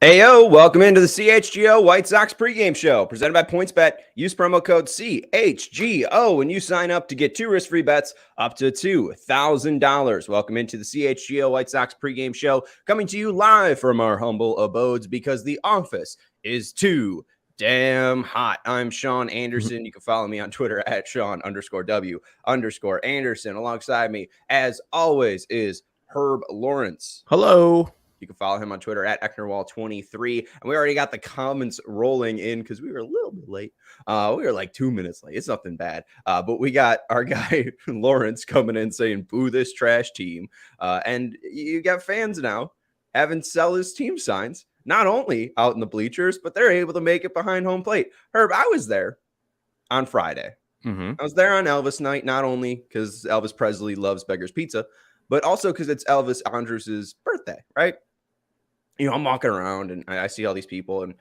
Heyo, welcome into the CHGO White Sox pregame show presented by PointsBet. Use promo code CHGO when you sign up to get 2 risk-free bets up to $2,000. Welcome into the CHGO White Sox pregame show, coming to you live from our humble abodes because the office is too damn hot. I'm Sean Anderson. You can follow me on Twitter at Sean_W_Anderson. Alongside me, as always, is Herb Lawrence. Hello. You can follow him on Twitter at Ecknerwall23. And we already got the comments rolling in because we were a little bit late. We were like 2 minutes late. It's nothing bad. But we got our guy Lawrence coming in saying, boo this trash team. And you got fans now having sell his team signs, not only out in the bleachers, but they're able to make it behind home plate. Herb, I was there on Friday. I was there on Elvis night, not only because Elvis Presley loves Beggar's Pizza, but also because it's Elvis Andrus' birthday, right? You know, I'm walking around and I see all these people. And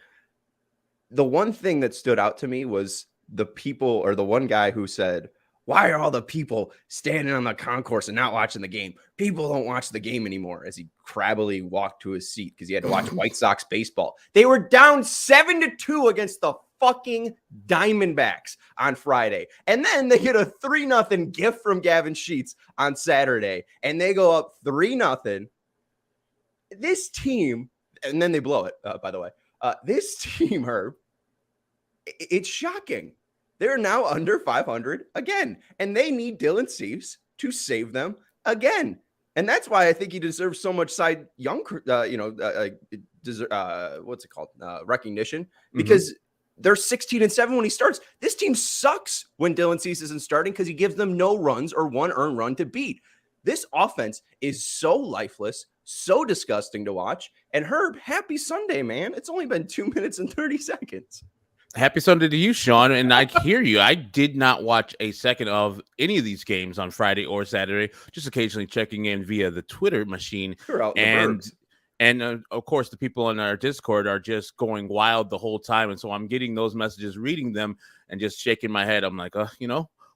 the one thing that stood out to me was the people, or the one guy who said, why are all the people standing on the concourse and not watching the game? People don't watch the game anymore, as he crabbily walked to his seat because he had to watch White Sox baseball. They were down 7-2 against the fucking Diamondbacks on Friday. And then they get a 3-0 gift from Gavin Sheets on Saturday. And they go up 3-0. This team, and then they blow it, by the way. This team, Herb, it's shocking. They're now under 500 again, and they need Dylan Cease to save them again. And that's why I think he deserves so much Cy Young, what's it called? Recognition, because they're 16-7 when he starts. This team sucks when Dylan Cease isn't starting because he gives them no runs or one earned run to beat. This offense is so lifeless, so disgusting to watch. And Herb, happy Sunday, man. It's only been 2 minutes and 30 seconds. Happy Sunday to you, Sean. And I hear you. I did not watch a second of any of these games on Friday or Saturday, just occasionally checking in via the Twitter machine. And of course, the people on our Discord are just going wild the whole time. And so I'm getting those messages, reading them, and just shaking my head. I'm like,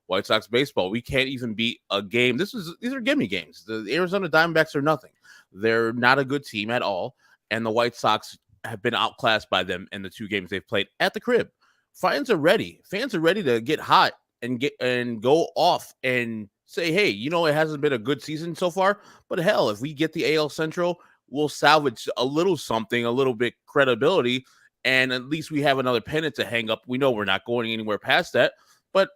White Sox baseball, we can't even beat a game. These are gimme games. The Arizona Diamondbacks are nothing. They're not a good team at all. And the White Sox have been outclassed by them in the 2 games they've played at the crib. Fans are ready. Fans are ready to get hot and go off and say, hey, it hasn't been a good season so far, but hell, if we get the AL Central, we'll salvage a little something, a little bit credibility, and at least we have another pennant to hang up. We know we're not going anywhere past that, but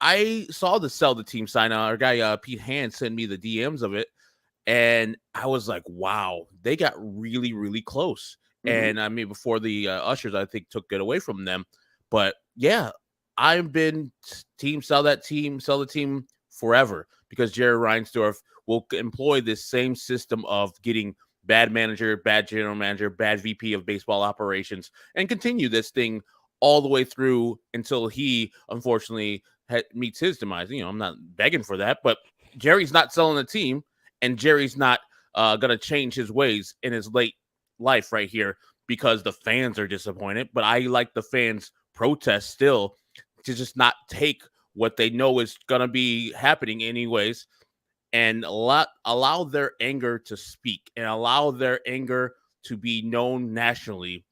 I saw the sell the team sign. Our guy Pete Hand sent me the DMs of it, and I was like, wow, they got really, really close. And I mean, before the ushers, I think, took it away from them. But yeah, I've been team sell the team forever, because Jerry Reinsdorf will employ this same system of getting bad manager, bad general manager, bad VP of baseball operations, and continue this thing all the way through until he, unfortunately, meets his demise. I'm not begging for that, but Jerry's not selling the team, and Jerry's not going to change his ways in his late life right here because the fans are disappointed. But I like the fans' protest still to just not take what they know is going to be happening anyways, and allow their anger to speak and allow their anger to be known nationally.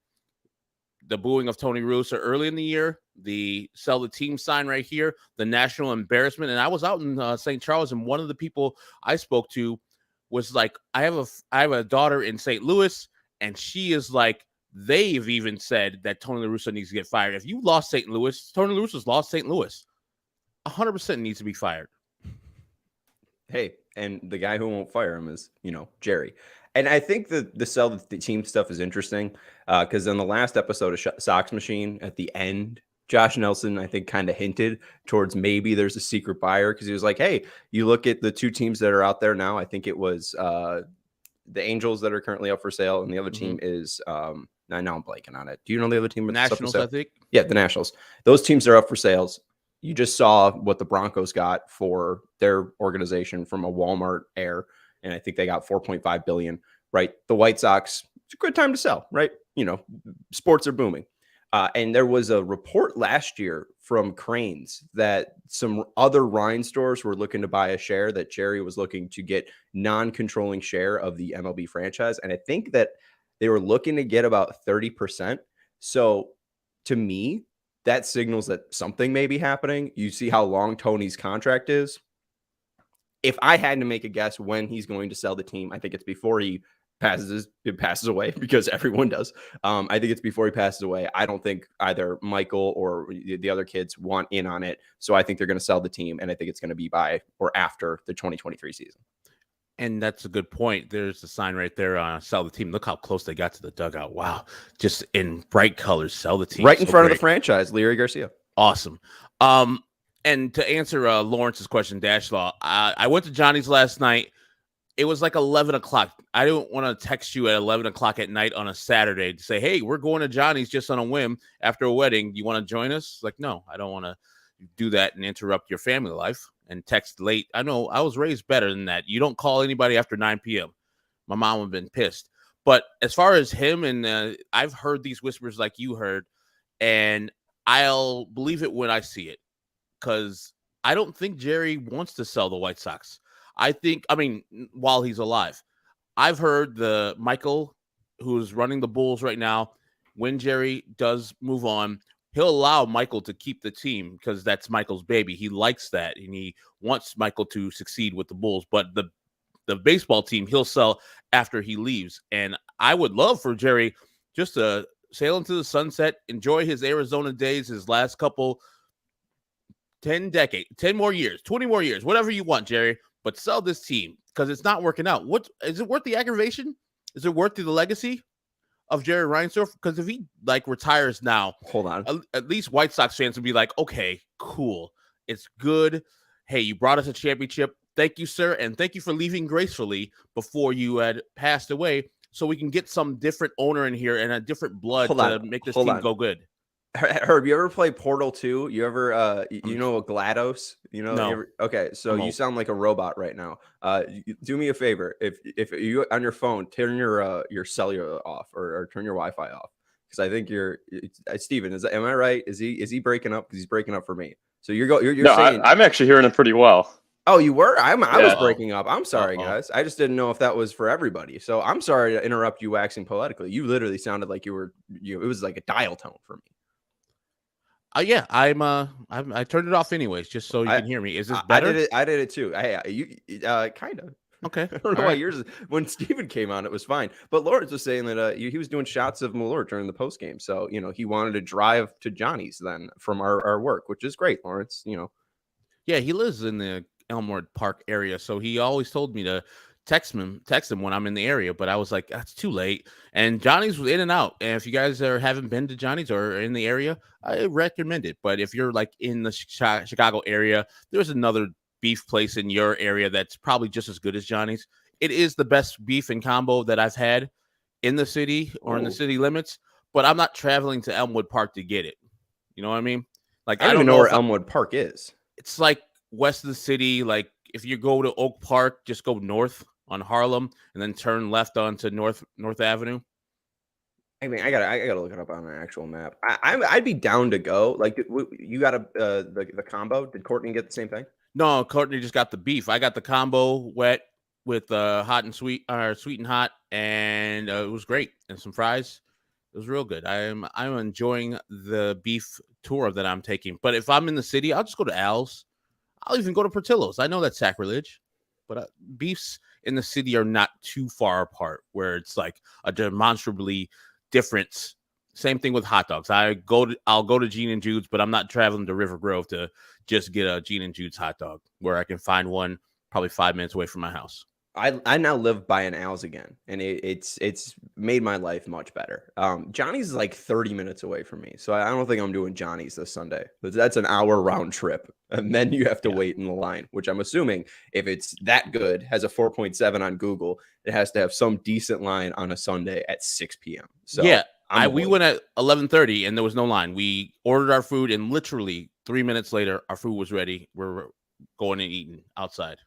The booing of Tony Russo early in the year, the sell the team sign right here, the national embarrassment. And I was out in St. Charles, and one of the people I spoke to was like, I have a daughter in St. Louis, and she is like, they've even said that Tony La Russa needs to get fired. If you lost St. Louis, Tony La Russa's lost St. Louis, 100% needs to be fired. Hey, and the guy who won't fire him is, Jerry. And I think the sell the team stuff is interesting because in the last episode of Sox Machine, at the end, Josh Nelson, I think, kind of hinted towards maybe there's a secret buyer, because he was like, hey, you look at the 2 teams that are out there now. I think it was the Angels that are currently up for sale, and the other team is now I'm blanking on it. Do you know the other team? Nationals, I think. Yeah, the Nationals. Those teams are up for sales. You just saw what the Broncos got for their organization from a Walmart heir, and I think they got $4.5 billion. Right, the White Sox, it's a good time to sell. Right, sports are booming. And there was a report last year from Cranes that some other Rhine stores were looking to buy a share, that Jerry was looking to get non-controlling share of the MLB franchise. And I think that They were looking to get about 30%. So to me, that signals that something may be happening. You see how long Tony's contract is. If I had to make a guess when he's going to sell the team, I think it's before he passes away, because everyone does. I think it's before he passes away. I don't think either Michael or the other kids want in on it. So I think they're going to sell the team, and I think it's going to be by or after the 2023 season. And that's a good point. There's the sign right there. Sell the team. Look how close they got to the dugout. Wow. Just in bright colors. Sell the team. Right in front of the franchise, Leary Garcia. Awesome. And to answer Lawrence's question, Dashlaw, I went to Johnny's last night. It was like 11 o'clock. I don't want to text you at 11 o'clock at night on a Saturday to say, hey, we're going to Johnny's just on a whim after a wedding. You want to join us? Like, no, I don't want to do that and interrupt your family life and text late. I know I was raised better than that. You don't call anybody after 9 p.m. My mom would have been pissed. But as far as him, and I've heard these whispers like you heard, and I'll believe it when I see it, because I don't think Jerry wants to sell the White Sox. I mean, while he's alive, I've heard the Michael, who's running the Bulls right now, when Jerry does move on, he'll allow Michael to keep the team because that's Michael's baby. He likes that, and he wants Michael to succeed with the Bulls. But the baseball team he'll sell after he leaves. And I would love for Jerry just to sail into the sunset, enjoy his Arizona days, his last couple 10 more years, 20 more years, whatever you want, Jerry. But sell this team because it's not working out. What is it worth the aggravation? Is it worth the legacy of Jerry Reinsdorf? Because if he retires now, hold on, at least White Sox fans would be like, okay, cool, it's good. Hey, you brought us a championship. Thank you, sir, and thank you for leaving gracefully before you had passed away, so we can get some different owner in here and a different blood to make this team go good. Herb, you ever play Portal 2? You ever you know GLaDOS? You know, no. Okay, so you sound like a robot right now. Do me a favor. If you on your phone, turn your cellular off or turn your Wi-Fi off, because I think Steven, am I right? Is he breaking up? Because he's breaking up for me. So you're saying I'm actually hearing it pretty well. Oh, you were? I was breaking up. I'm sorry, guys. I just didn't know if that was for everybody. So I'm sorry to interrupt you waxing poetically. You literally sounded like it was like a dial tone for me. Yeah, I turned it off anyways, just so you can hear me. Is this better? I did it too. Kind of. Okay. I don't know why yours. When Steven came on, it was fine. But Lawrence was saying that he was doing shots of Malort during the post game, so he wanted to drive to Johnny's then from our work, which is great, Lawrence. Yeah, he lives in the Elmwood Park area, so he always told me to text him when I'm in the area, but I was like, that's too late. And Johnny's was in and out. And if you guys haven't been to Johnny's or in the area, I recommend it. But if you're like in the Chicago area, there's another beef place in your area that's probably just as good as Johnny's. It is the best beef and combo that I've had in the city or in the city limits, but I'm not traveling to Elmwood Park to get it. You know what I mean? Like, I don't even know where Elmwood Park is. It's like west of the city. Like if you go to Oak Park, just go north on Harlem and then turn left onto North Avenue. I mean, I gotta look it up on an actual map. I'd be down to go. Like, you got the combo? Did Courtney get the same thing? No, Courtney just got the beef. I got the combo wet with hot and sweet, or sweet and hot, and it was great. And some fries. It was real good. I'm enjoying the beef tour that I'm taking. But if I'm in the city, I'll just go to Al's. I'll even go to Portillo's. I know that's sacrilege, but beefs in the city are not too far apart where it's like a demonstrably difference. Same thing with hot dogs. I'll go to Gene and Jude's, but I'm not traveling to River Grove to just get a Gene and Jude's hot dog where I can find one probably 5 minutes away from my house. I now live by an Al's again, and it's made my life much better. Johnny's is like 30 minutes away from me, so I don't think I'm doing Johnny's this Sunday. But that's an hour round trip, and then you have to wait in the line, which I'm assuming if it's that good, has a 4.7 on Google, it has to have some decent line on a Sunday at 6 p.m. So yeah, we went at 11:30 and there was no line. We ordered our food, and literally 3 minutes later, our food was ready. We're going and eating outside.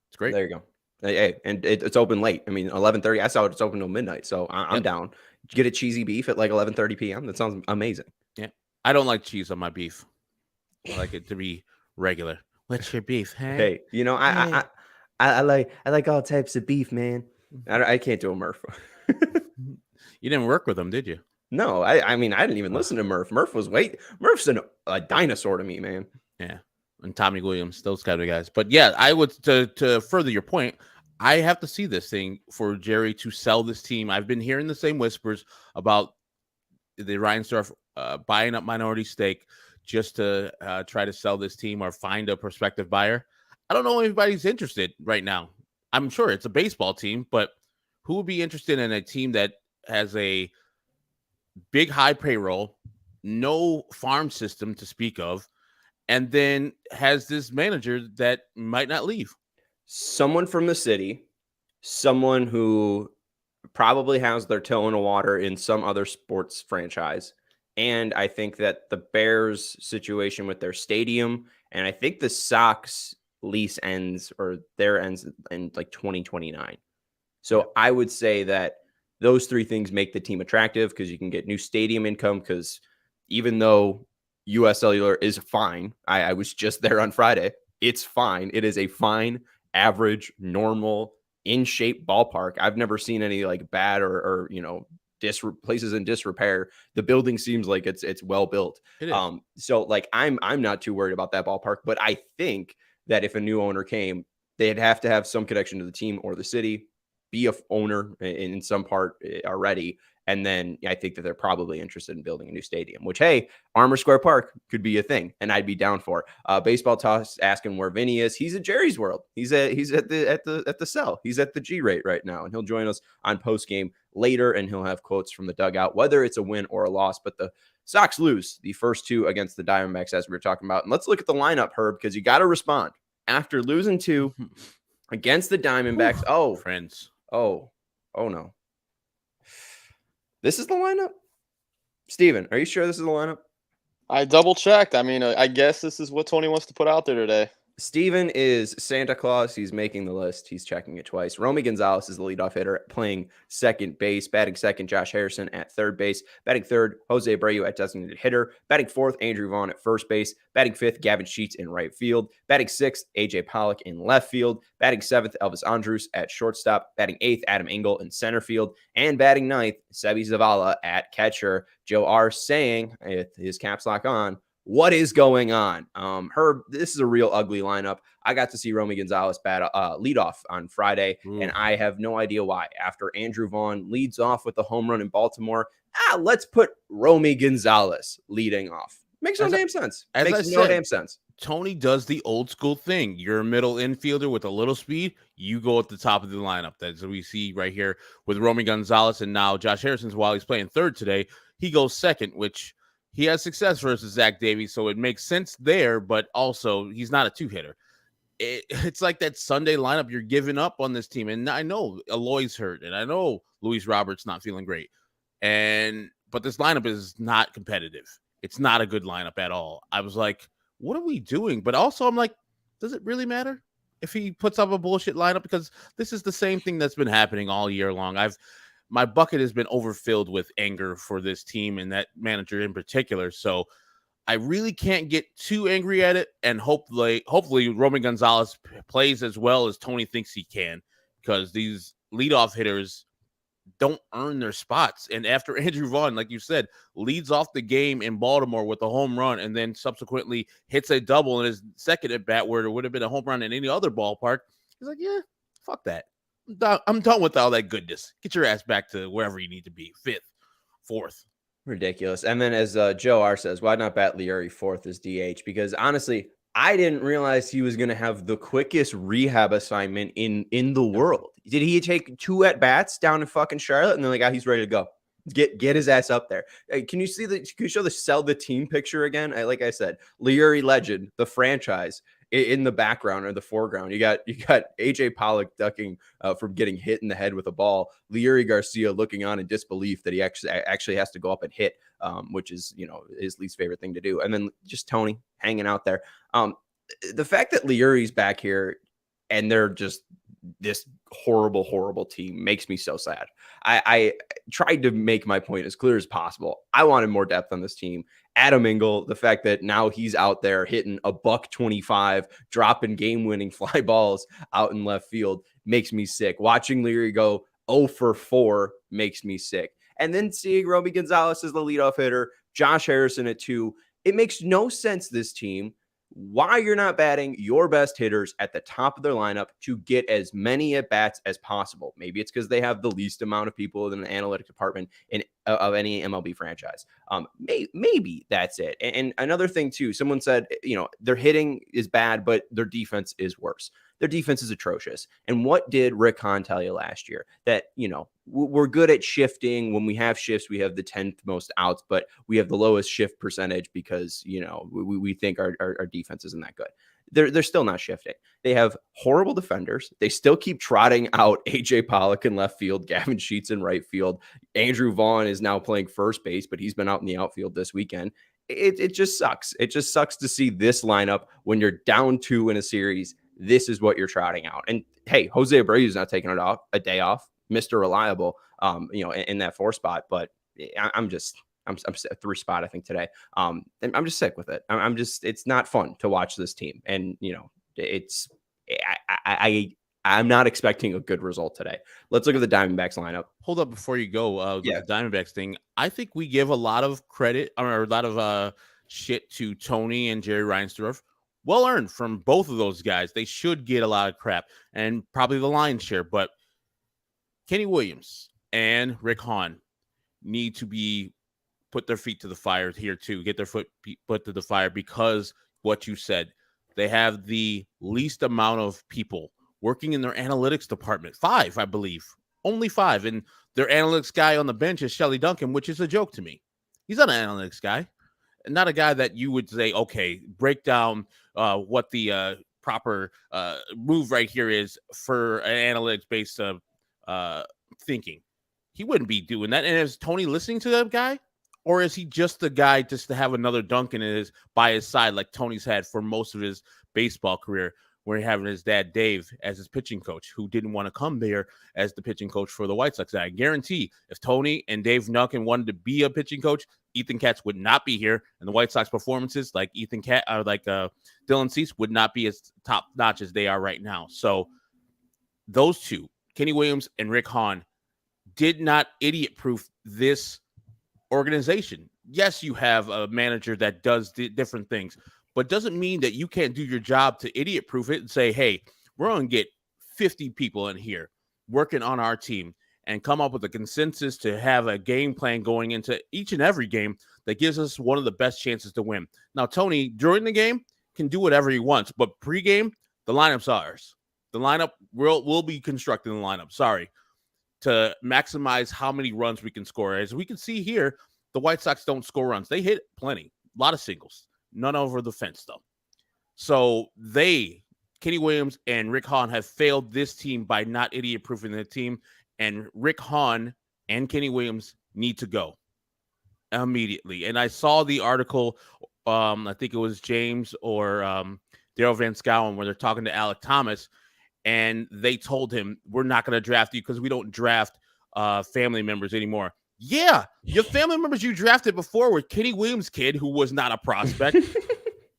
It's great. There you go. Hey, and it's open late. I mean, 11:30. I saw it's open till midnight, so I'm down. Get a cheesy beef at like 11:30 p.m. That sounds amazing. Yeah, I don't like cheese on my beef. I like it to be regular. What's your beef? Hey, I like all types of beef, man. I can't do a Murph. You didn't work with him, did you? No, I mean, I didn't even listen to Murph. Murph's a dinosaur to me, man. Yeah. And Tommy Williams, those kind of guys. But yeah, I would, to further your point, I have to see this thing for Jerry to sell this team. I've been hearing the same whispers about the Reinsdorf buying up minority stake just to try to sell this team or find a prospective buyer. I don't know if anybody's interested right now. I'm sure it's a baseball team, but who would be interested in a team that has a big high payroll, no farm system to speak of, and then has this manager that might not leave? Someone from the city, someone who probably has their toe in the water in some other sports franchise. And I think that the Bears situation with their stadium, and I think the Sox lease ends or their ends in like 2029. So I would say that those three things make the team attractive because you can get new stadium income. Because even though US Cellular is fine, I was just there on Friday. It's fine. It is a fine, average, normal, in shape ballpark. I've never seen any like bad or places in disrepair. The building seems like it's well built. It is. So like I'm not too worried about that ballpark, but I think that if a new owner came, they'd have to have some connection to the team or the city, be a owner in some part already. And then I think that they're probably interested in building a new stadium, which, hey, Armour Square Park could be a thing, and I'd be down for. Baseball Toss asking where Vinny is. He's at Jerry's World. He's at the cell. He's at the G rate right now, and he'll join us on post game later, and he'll have quotes from the dugout, whether it's a win or a loss. But the Sox lose the first two against the Diamondbacks, as we were talking about. And let's look at the lineup, Herb, because you got to respond after losing two against the Diamondbacks. Oh, friends. Oh no. This is the lineup? Steven, are you sure this is the lineup? I double checked. I mean, I guess this is what Tony wants to put out there today. Steven is Santa Claus. He's making the list. He's checking it twice. Romy Gonzalez is the leadoff hitter, playing second base. Batting second, Josh Harrison at third base. Batting third, Jose Abreu at designated hitter. Batting fourth, Andrew Vaughn at first base. Batting fifth, Gavin Sheets in right field. Batting sixth, AJ Pollock in left field. Batting seventh, Elvis Andrus at shortstop. Batting eighth, Adam Engel in center field. And batting ninth, Sebi Zavala at catcher. Joe R. saying, with his caps lock on, what is going on? Herb, this is a real ugly lineup. I got to see Romy Gonzalez lead off on Friday, and I have no idea why. After Andrew Vaughn leads off with the home run in Baltimore, let's put Romy Gonzalez leading off. Makes no damn sense. Makes no damn sense. Tony does the old school thing. You're a middle infielder with a little speed. You go at the top of the lineup. That's what we see right here with Romy Gonzalez, and now Josh Harrison's, while he's playing third today, he goes second, which he has success versus Zach Davies, so it makes sense there, but also he's not a two-hitter. It's like that Sunday lineup you're giving up on this team, and I know Eloy's hurt, and I know Luis Roberts not feeling great, but this lineup is not competitive. It's not a good lineup at all. I was like, what are we doing? But also I'm like, does it really matter if he puts up a bullshit lineup? Because this is the same thing that's been happening all year long. My bucket has been overfilled with anger for this team and that manager in particular. So I really can't get too angry at it. And hopefully Romy Gonzalez plays as well as Tony thinks he can, because these leadoff hitters don't earn their spots. And after Andrew Vaughn, like you said, leads off the game in Baltimore with a home run and then subsequently hits a double in his second at bat where it would have been a home run in any other ballpark, he's like, yeah, fuck that. I'm done with all that goodness. Get your ass back to wherever you need to be. Fifth, fourth. Ridiculous. And then as Joe R says, why not bat Leury fourth as DH? Because honestly, I didn't realize he was going to have the quickest rehab assignment in the world. Did he take 2 at-bats down in fucking Charlotte? And they're like, he's ready to go. Get his ass up there. Can you show the sell the team picture again? Like I said, Leury legend, the franchise in the background or the foreground. You got AJ Pollock ducking from getting hit in the head with a ball. Leury Garcia looking on in disbelief that he actually has to go up and hit, which is his least favorite thing to do. And then just Tony hanging out there. The fact that Leury's back here and they're just this horrible team makes me so sad. I tried to make my point as clear as possible. I wanted more depth on this team. Adam Engel, the fact that now he's out there hitting a $125, dropping game-winning fly balls out in left field makes me sick. Watching Leury go 0 for 4 makes me sick. and then seeing Romy Gonzalez as the leadoff hitter, Josh Harrison at 2. It makes no sense, this team, why you're not batting your best hitters at the top of their lineup to get as many at bats as possible. Maybe it's because they have the least amount of people in the analytic department of any MLB franchise. Maybe that's it. And another thing too, someone said, their hitting is bad, but their defense is worse. Their defense is atrocious. And what did Rick Hahn tell you last year? That, we're good at shifting. When we have shifts, we have the 10th most outs, but we have the lowest shift percentage because, we think our defense isn't that good. They're still not shifting. They have horrible defenders. They still keep trotting out AJ Pollock in left field, Gavin Sheets in right field. Andrew Vaughn is now playing first base, but he's been out in the outfield this weekend. It just sucks. It just sucks to see this lineup when you're down 2 in a series. This is what you're trotting out. And hey, Jose Abreu is not taking a day off. Mr. Reliable, in that 4 spot. But I'm 3 spot, I think, today. And I'm just sick with it. It's not fun to watch this team. And, I'm not expecting a good result today. Let's look at the Diamondbacks lineup. Hold up before you go. The Diamondbacks thing. I think we give a lot of credit or a lot of shit to Tony and Jerry Reinsdorf. Well earned from both of those guys. They should get a lot of crap and probably the lion's share. But Kenny Williams and Rick Hahn need to put their feet to the fire here too. Get their foot put to the fire because what you said, they have the least amount of people working in their analytics department. 5, I believe. Only 5. And their analytics guy on the bench is Shelly Duncan, which is a joke to me. He's not an analytics guy. Not a guy that you would say, okay, break down what the proper move right here is for an analytics-based thinking. He wouldn't be doing that. And is Tony listening to that guy? Or is he just the guy just to have another Duncan by his side like Tony's had for most of his baseball career, where he having his dad, Dave, as his pitching coach, who didn't want to come there as the pitching coach for the White Sox. I guarantee if Tony and Dave Duncan wanted to be a pitching coach, Ethan Katz would not be here, and the White Sox performances like Dylan Cease would not be as top notch as they are right now. So those two, Kenny Williams and Rick Hahn, did not idiot-proof this organization. Yes, you have a manager that does different things, but doesn't mean that you can't do your job to idiot-proof it and say, hey, we're going to get 50 people in here working on our team and come up with a consensus to have a game plan going into each and every game that gives us one of the best chances to win. Now, Tony, during the game, can do whatever he wants, but pregame, the lineup's ours. The lineup, we'll be constructing the lineup, to maximize how many runs we can score. As we can see here, the White Sox don't score runs. They hit plenty, a lot of singles, none over the fence, though. So Kenny Williams and Rick Hahn, have failed this team by not idiot-proofing the team, and Rick Hahn and Kenny Williams need to go immediately. And I saw the article, I think it was James or Daryl Van Schouwen, where they're talking to Alec Thomas, and they told him, we're not going to draft you because we don't draft family members anymore. Yeah, your family members you drafted before were Kenny Williams' kid, who was not a prospect,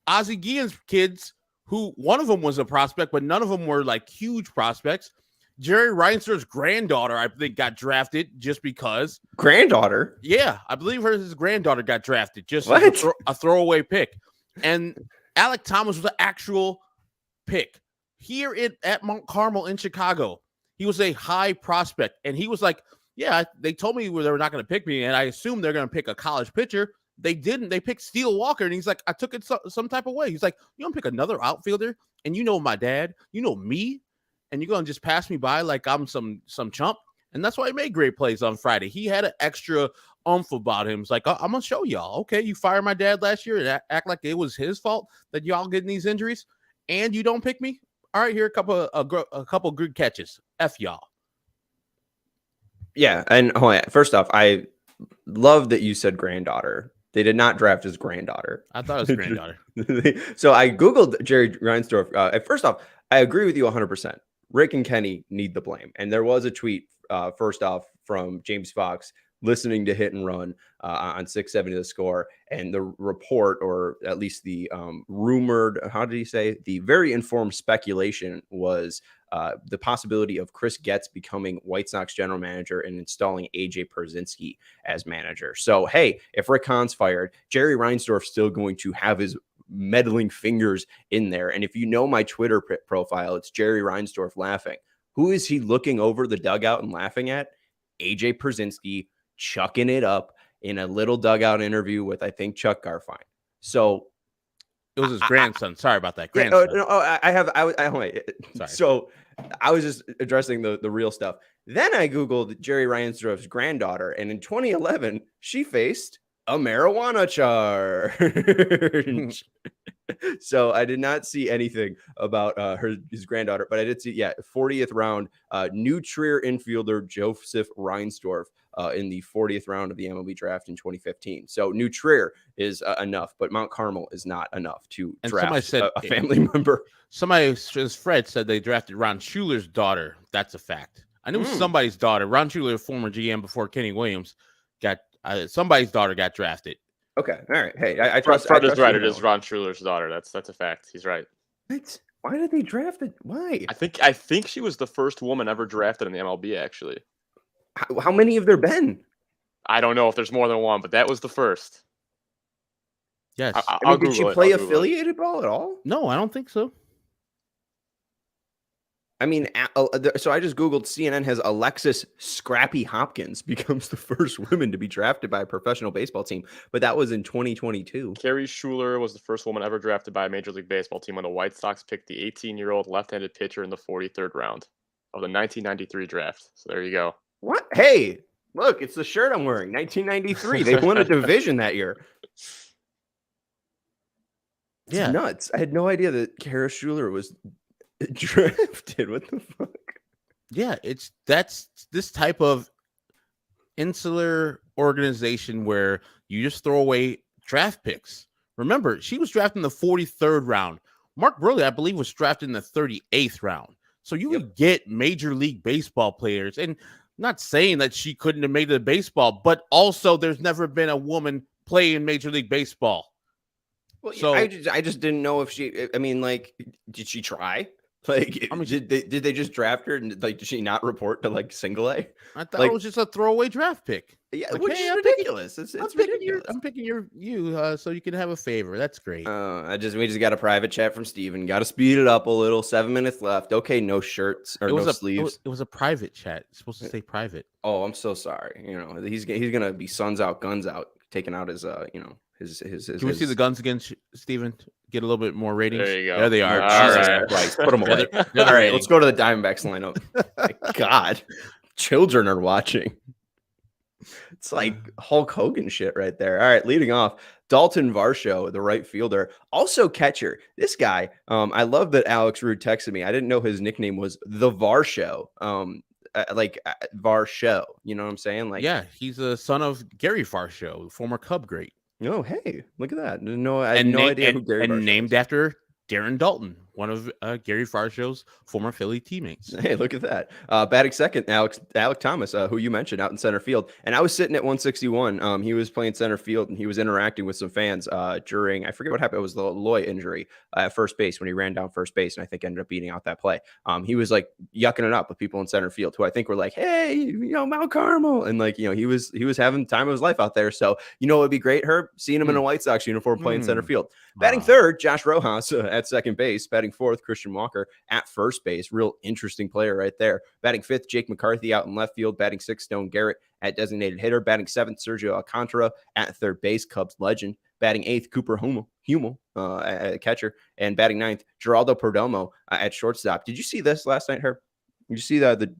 Ozzie Guillen's kids, who one of them was a prospect, but none of them were like huge prospects. Jerry Reinsdorf's granddaughter, I think, got drafted just because. Granddaughter? Yeah, I believe his granddaughter got drafted just as a throwaway pick. And Alec Thomas was an actual pick here at Mount Carmel in Chicago. He was a high prospect, and he was like, yeah, they told me they were not going to pick me, and I assumed they're going to pick a college pitcher. They didn't. They picked Steele Walker, and he's like, I took it some type of way. He's like, you don't pick another outfielder, and you know my dad, you know me, and you're going to just pass me by like I'm some chump. And that's why he made great plays on Friday. He had an extra oomph about him. It's like, I'm going to show y'all. Okay, you fired my dad last year and act like it was his fault that y'all getting these injuries, and you don't pick me? All right, here a couple good catches. F y'all. Yeah, and first off, I love that you said granddaughter. They did not draft his granddaughter. I thought it was granddaughter. So I Googled Jerry Reinsdorf. First off, I agree with you 100%. Rick and Kenny need the blame. And there was a tweet, first off, from James Fox listening to Hit and Run on 670 The Score, and the report, or at least the rumored, how did he say? The very informed speculation was the possibility of Chris Getz becoming White Sox general manager and installing AJ Pierzynski as manager. So, hey, if Rick Hahn's fired, Jerry Reinsdorf's still going to have his meddling fingers in there. And if you know my Twitter profile, it's Jerry Reinsdorf laughing. Who is he looking over the dugout and laughing at? AJ Pierzynski chucking it up in a little dugout interview with, I think, Chuck Garfien. So it was his grandson. Sorry about that. Grandson. Sorry. So I was just addressing the real stuff. Then I Googled Jerry Reinsdorf's granddaughter, and in 2011, she faced a marijuana charge. So I did not see anything about his granddaughter, but I did see, 40th round, New Trier infielder Joseph Reinsdorf in the 40th round of the MLB draft in 2015. So New Trier is enough, but Mount Carmel is not enough to draft a family member. Somebody, Fred said they drafted Ron Schuler's daughter. That's a fact. I knew somebody's daughter. Ron Schuler, former GM before Kenny Williams, got somebody's daughter got drafted. Okay, all right. Hey, I trust. Fred is right. It is Ron Schuler's daughter. That's a fact. He's right. What? Why did they draft it? Why? I think she was the first woman ever drafted in the MLB. Actually, how many have there been? I don't know if there's more than one, but that was the first. Yes. Did she play affiliated ball at all? No, I don't think so. I mean, so I just Googled CNN has Alexis Scrappy Hopkins becomes the first woman to be drafted by a professional baseball team, but that was in 2022. Carrie Schuler was the first woman ever drafted by a Major League Baseball team when the White Sox picked the 18-year-old left-handed pitcher in the 43rd round of the 1993 draft. So there you go. What? Hey, look, it's the shirt I'm wearing. 1993. They won a division that year. It's nuts. I had no idea that Carrie Schuler was drafted. What the fuck? Yeah, that's this type of insular organization where you just throw away draft picks. Remember, she was drafted in the 43rd round. Mark Burley, I believe, was drafted in the 38th round. So you would get Major League Baseball players, and not saying that she couldn't have made it to baseball, but also there's never been a woman play in Major League Baseball. Well, so I just didn't know if she. I mean, like, did she try? Like, I mean, did they just draft her, and like, did she not report to like Single A? I thought it was just a throwaway draft pick. Yeah, like, which is ridiculous. It's ridiculous. I'm picking you so you can have a favor. That's great. We just got a private chat from Steven. Got to speed it up a little. 7 minutes left. Okay, no shirts or no sleeves. It was a private chat. It's supposed to say private. Oh, I'm so sorry. You know, he's gonna be suns out, guns out, taking out his his. Can we see the guns again, Steven? Get a little bit more ratings. There you go. There they are. Jesus Christ. Put them away. All right, let's go to the Diamondbacks lineup. My God, children are watching. It's like Hulk Hogan shit right there. All right, leading off, Dalton Varsho, the right fielder, also catcher. This guy, I love that Alex Rude texted me. I didn't know his nickname was the Varsho. Varsho. You know what I'm saying? Like, yeah, he's a son of Gary Varsho, former Cub great. Oh, hey, look at that. I had no idea who Gary Varsho named is. After Darren Dalton, one of Gary Varsho's former Philly teammates. Hey, look at that. Batting second, Alec Thomas, who you mentioned, out in center field. And I was sitting at 161. He was playing center field, and he was interacting with some fans during, I forget what happened. It was the Loy injury at first base when he ran down first base, and I think ended up beating out that play. He was like yucking it up with people in center field who I think were like, hey, Mount Carmel. And like, he was having the time of his life out there. So, it would be great, Herb, seeing him in a White Sox uniform playing center field. Batting third, Josh Rojas at second base. Batting fourth, Christian Walker at first base. Real interesting player right there. Batting fifth, Jake McCarthy out in left field. Batting sixth, Stone Garrett at designated hitter. Batting seventh, Sergio Alcantara at third base, Cubs legend. Batting eighth, Cooper Hummel at catcher. And batting ninth, Geraldo Perdomo at shortstop. Did you see this last night, Herb? Did you see the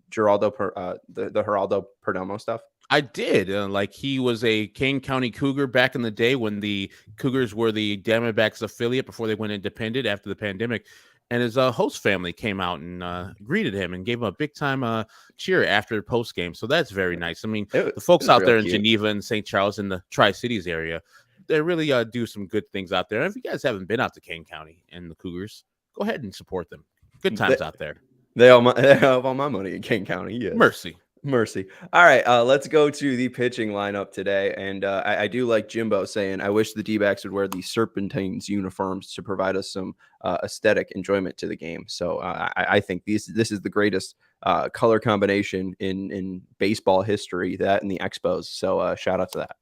Geraldo Perdomo stuff? I did. Like, he was a Kane County Cougar back in the day when the Cougars were the Diamondbacks affiliate before they went independent after the pandemic. And his host family came out and greeted him and gave him a big time cheer after post game. So that's very nice. I mean, the folks out there in Geneva and St. Charles in the Tri-Cities area, they really do some good things out there. And if you guys haven't been out to Kane County and the Cougars, go ahead and support them. Good times out there. They have all my money in Kane County. Yes. Mercy. Mercy. All right, let's go to the pitching lineup today. And I do like Jimbo saying, I wish the D-backs would wear the Serpentines uniforms to provide us some aesthetic enjoyment to the game. So I think this is the greatest color combination in baseball history, that and the Expos. So shout out to that.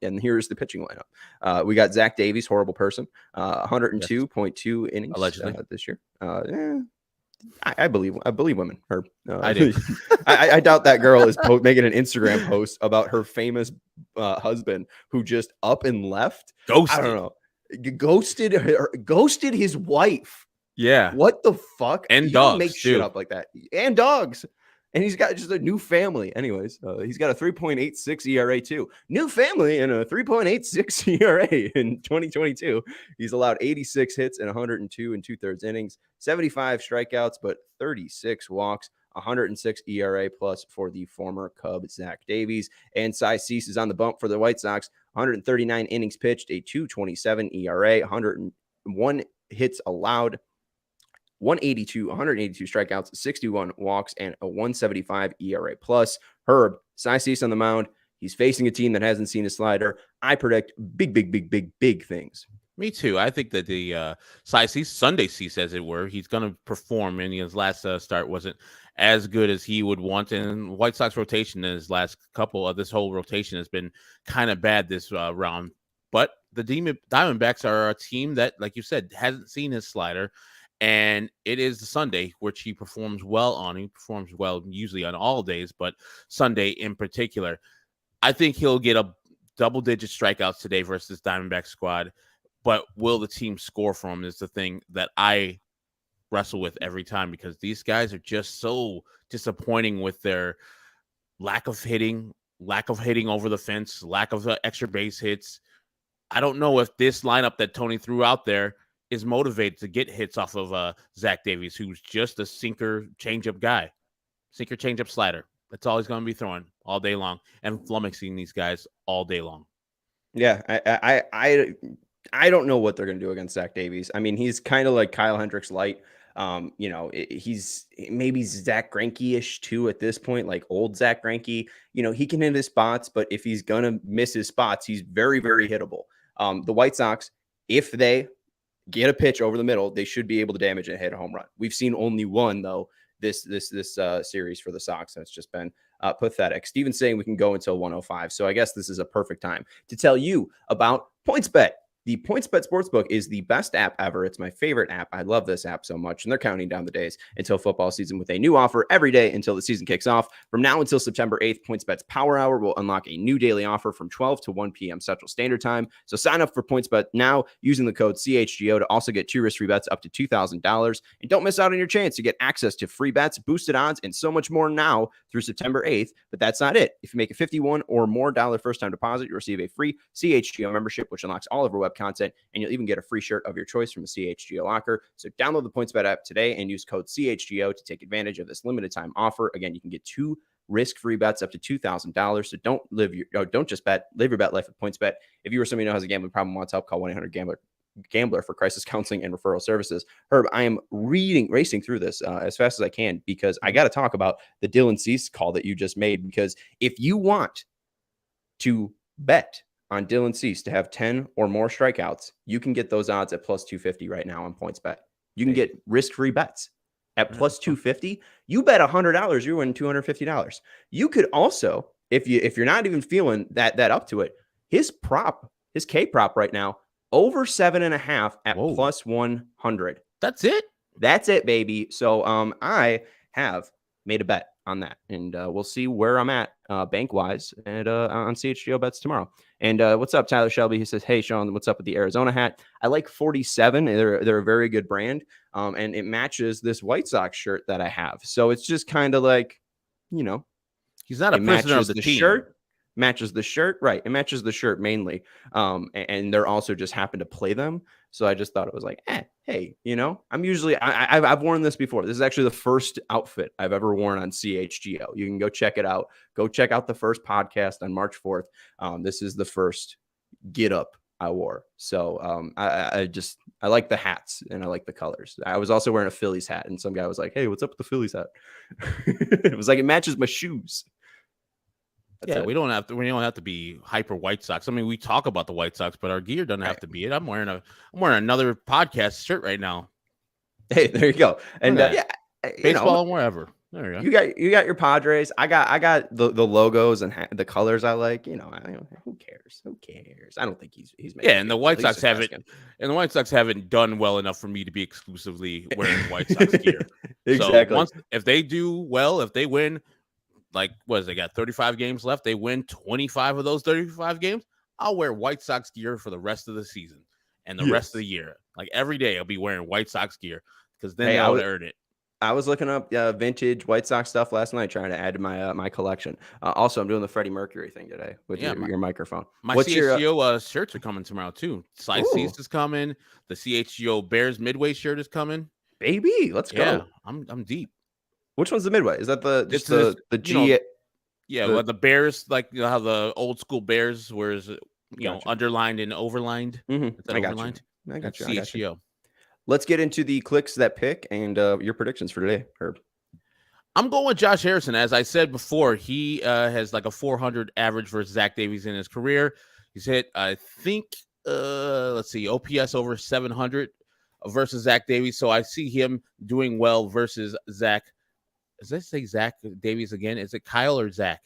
And here's the pitching lineup. We got Zach Davies, horrible person, 102.2 innings allegedly this year. I believe women. Her, I do. I doubt that girl is making an Instagram post about her famous husband who just up and left. Ghosted. I don't know. Ghosted his wife. Yeah. What the fuck? And you dogs. Don't make shit up like that. And dogs. And he's got just a new family. Anyways, he's got a 3.86 ERA too. New family and a 3.86 ERA in 2022. He's allowed 86 hits and 102 and 2/3 innings, 75 strikeouts, but 36 walks, 106 ERA plus for the former Cub Zach Davies. And Cy Cease is on the bump for the White Sox. 139 innings pitched, a 2.27 ERA, 101 hits allowed, 182 strikeouts, 61 walks, and a 175 ERA plus. Herb, Cy Cease on the mound. He's facing a team that hasn't seen a slider. I predict big things. Me too. I think that the Cy Cease, Sunday Cease, as it were, he's going to perform. And his last start wasn't as good as he would want. And White Sox rotation in his last couple of this whole rotation has been kind of bad this round. But the Diamondbacks are a team that, like you said, hasn't seen his slider. And it is the Sunday, which he performs well on. He performs well usually on all days, but Sunday in particular. I think he'll get a double-digit strikeouts today versus Diamondback squad. But will the team score for him is the thing that I wrestle with every time, because these guys are just so disappointing with their lack of hitting over the fence, lack of extra base hits. I don't know if this lineup that Tony threw out there is motivated to get hits off of Zach Davies, who's just a sinker changeup guy. Sinker changeup slider. That's all he's going to be throwing all day long and flummoxing these guys all day long. Yeah, I don't know what they're going to do against Zach Davies. I mean, he's kind of like Kyle Hendricks light. He's maybe Zach Greinke-ish too at this point, like old Zach Greinke. He can hit his spots, but if he's going to miss his spots, he's very, very hittable. The White Sox, if they get a pitch over the middle, they should be able to damage and hit a home run. We've seen only one though this series for the Sox, and it's just been pathetic. Steven's saying we can go until 105, so I guess this is a perfect time to tell you about PointsBet. The PointsBet Sportsbook is the best app ever. It's my favorite app. I love this app so much, and they're counting down the days until football season with a new offer every day until the season kicks off. From now until September 8th, PointsBet's Power Hour will unlock a new daily offer from 12 to 1 p.m. Central Standard Time. So sign up for PointsBet now using the code CHGO to also get 2 risk-free bets up to $2,000. And don't miss out on your chance to get access to free bets, boosted odds, and so much more now through September 8th. But that's not it. If you make a $51 or more first-time deposit, you'll receive a free CHGO membership, which unlocks all of our web content, and you'll even get a free shirt of your choice from the CHGO locker. So download the PointsBet app today and use code CHGO to take advantage of this limited time offer. Again, you can get 2 risk-free bets up to $2,000. So don't just bet, live your bet life with PointsBet. If you or somebody who has a gambling problem wants help, call 1-800-GAMBLER for crisis counseling and referral services. Herb, I am racing through this as fast as I can because I got to talk about the Dylan Cease call that you just made, because if you want to bet on Dylan Cease to have 10 or more strikeouts, you can get those odds at plus 250 right now on PointsBet. You can get risk-free bets at plus 250. You bet $100, you win $250. You could also, if you're not even feeling that up to it, his K prop right now, over 7.5 at plus 100. That's it, baby. So I have made a bet on that, and we'll see where I'm at bank wise and on CHGO bets tomorrow. And what's up, Tyler Shelby? He says, hey Sean, what's up with the Arizona hat? I like 47. They're a very good brand, and it matches this White Sox shirt that I have. So it's just kind of like, he's not a prisoner of the team. Shirt matches the shirt, right? It matches the shirt mainly, and they're also just happen to play them. So I just thought it was like, hey, I'm usually I've worn this before. This is actually the first outfit I've ever worn on CHGO. You can go check it out. Go check out the first podcast on March 4th. This is the first get up I wore. So I like the hats and I like the colors. I was also wearing a Phillies hat, and some guy was like, "Hey, what's up with the Phillies hat?" It was like, it matches my shoes. That's it. We don't have to be hyper White Sox. I mean, we talk about the White Sox, but our gear doesn't have to be it. I'm wearing another podcast shirt right now. Hey, there you go. And baseball and wherever. There you go. You got your Padres. I got the logos and the colors I like. Who cares? Who cares? I don't think he's making. And the White Sox haven't done well enough for me to be exclusively wearing White Sox gear. Exactly. So if they do well, if they win, like they got 35 games left, they win 25 of those 35 games, I'll wear White Sox gear for the rest of the season and the rest of the year. Like every day I'll be wearing White Sox gear because then I would earn it. I was looking up vintage White Sox stuff last night, trying to add to my my collection. Also, I'm doing the Freddie Mercury thing today with your microphone. My CHGO shirts are coming tomorrow too. Slice Cease is coming. The CHGO Bears Midway shirt is coming. Baby, let's go. I'm deep. Which one's the Midway? Is that the G? Well, the Bears, like how the old school Bears, whereas underlined and overlined. I got you. I got you. CHGO. Let's get into the clicks that pick and your predictions for today, Herb. I'm going with Josh Harrison. As I said before, he has like a 400 average versus Zach Davies in his career. He's hit, I think, OPS over 700 versus Zach Davies. So I see him doing well versus Zach. Does that say Zach Davies again? Is it Kyle or Zach?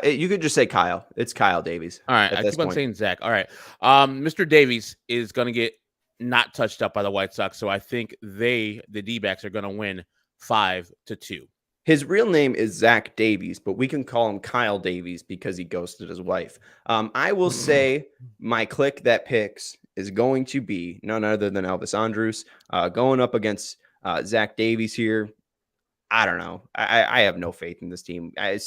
You could just say Kyle. It's Kyle Davies. All right. I keep on saying Zach. All right. Mr. Davies is going to get not touched up by the White Sox. So I think the D-backs, are going to win 5-2. His real name is Zach Davies, but we can call him Kyle Davies because he ghosted his wife. I will say my click that picks is going to be none other than Elvis Andrus going up against Zach Davies here. I don't know. I have no faith in this team. I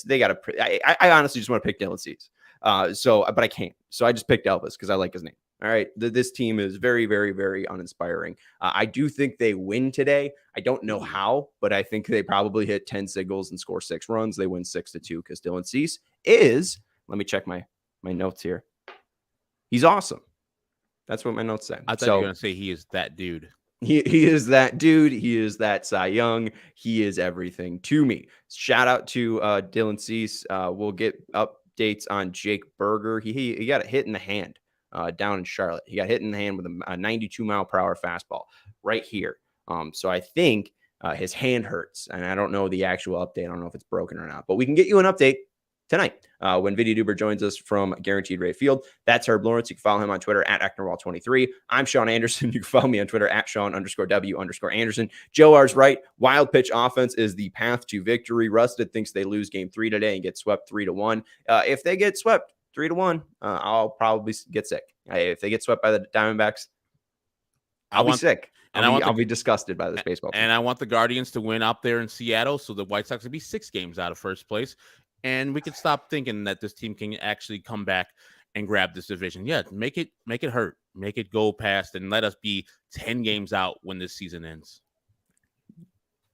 honestly just want to pick Dylan Cease. But I can't. So I just picked Elvis because I like his name. All right. This team is very, very, very uninspiring. I do think they win today. I don't know how, but I think they probably hit 10 singles and score 6 runs. They win 6-2 because Dylan Cease is, let me check my notes here. He's awesome. That's what my notes say. I thought you were going to say he is that dude. He is that dude. He is that Cy Young. He is everything to me. Shout out to Dylan Cease. We'll get updates on Jake Berger. He got a hit in the hand down in Charlotte. He got hit in the hand with a 92 mile per hour fastball right here. So I think his hand hurts, and I don't know the actual update. I don't know if it's broken or not, but we can get you an update tonight when Vinny Duber joins us from Guaranteed Rate Field. That's Herb Lawrence. You can follow him on Twitter at Ecknerwall23. I'm Sean Anderson. You can follow me on Twitter at Sean_W_Anderson. Joe R's right. Wild pitch offense is the path to victory. Rusted thinks they lose game 3 today and get swept 3-1. If they get swept 3-1, I'll probably get sick. If they get swept by the Diamondbacks, I'll be sick. And I'll be disgusted by this baseball team. And I want the Guardians to win up there in Seattle so the White Sox will be 6 games out of first place. And we can stop thinking that this team can actually come back and grab this division. Yeah, make it hurt. Make it go past and let us be 10 games out when this season ends.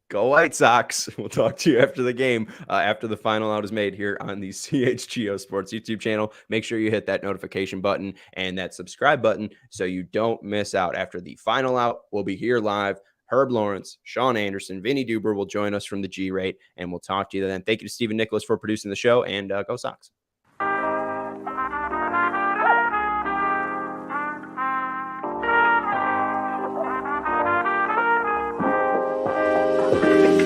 Go White Sox. We'll talk to you after the game, after the final out is made here on the CHGO Sports YouTube channel. Make sure you hit that notification button and that subscribe button so you don't miss out. After the final out, we'll be here live. Herb Lawrence, Sean Anderson, Vinny Duber will join us from the G-Rate, and we'll talk to you then. Thank you to Stephen Nicholas for producing the show, and go Sox.